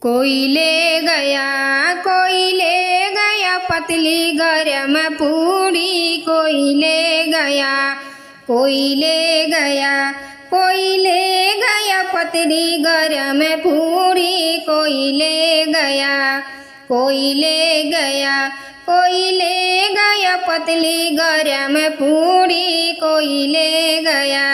कोई ले गया पतली गरम पूड़ी, कोई ले गया, कोई ले गया, कोई ले गया पतली गरम पूड़ी, कोई ले गया, कोई ले गया, कोई ले गया पतली गरम पूड़ी, कोई ले गया।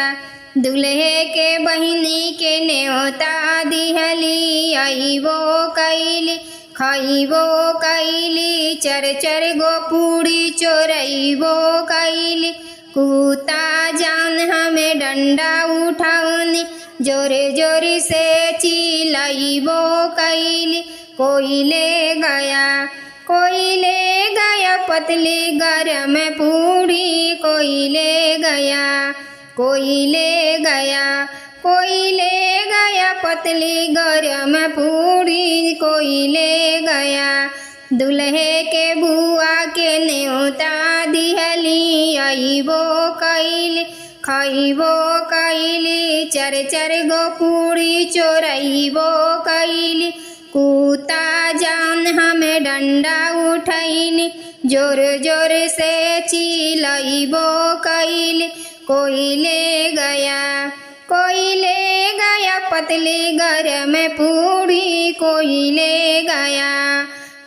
दुल्हे के बहिनी के न्योता दिहली, अइबो कैली खइबो कैली, चर चर गो पूड़ी चोरइबो कैली। कुत्ता जान हमें डंडा उठौनी, जोरे जोरे से चिल्लाइबो कैली। कोई ले गया, कोई ले गया पतली गरम पूड़ी, कोई ले गया, कोई ले गया, कोई ले गया पतली गरम पूड़ी, कोई ले गया। दुल्हे के बुआ के न्योता दिहली, अइबो कैली खइबो कैली, चर चर गो पूड़ी चोरइबो कैली। कुत्ता जान हमें डंडा उठैनी, जोर जोर से चिल्लाइबो कैली। कोई ले गया, कोई ले गया पतली गरम पूड़ी, कोई ले गया,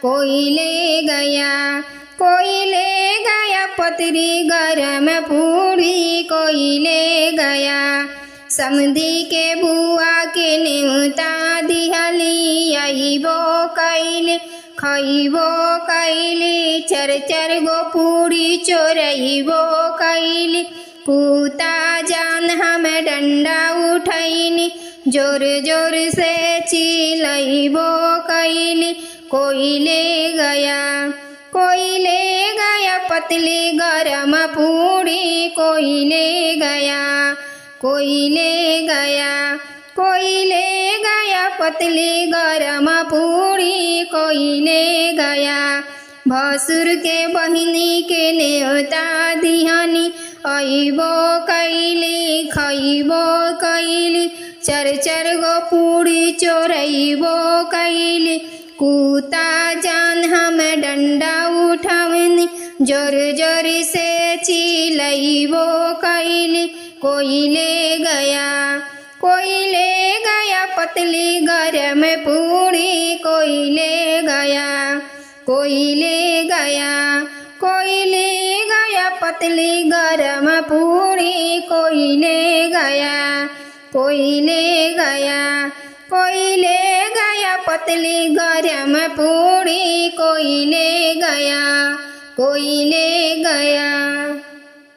कोई ले गया, कोई ले गया पतली गरम पूड़ी, कोई ले गया। समधी के बुआ के न्योता दिहली, अइबो कैली खइबो कैली, चर चर गो पूड़ी चोरइबो कैली। कुत्ता जान हमें डंडा उठैनी, जोर जोर से चिल्लाइबो कैली। कोई ले गया, कोई ले गया पतली गरम पूड़ी, कोई ले गया, कोई ले गया, कोई ले गया पतली गरम पूड़ी, कोई ले गया। भसुर के बहिनी के न्योता दिहनी, अइबो कैली खइबो कैली, चर चर गो पूड़ी चोरइबो कैली। कुत्ता जान हम डंडा उठवनी, जोर जोर से चिल्लाइबो कैली। कोई ले गया, कोई ले गया पतली गरम पूड़ी, कोई ले गया, कोई ले गया, कोई ले गया पतली गरम पूड़ी, कोई ले गया, कोई ले गया, कोई ले गया पतली गरम पूड़ी, कोई ले गया, कोई ले गया।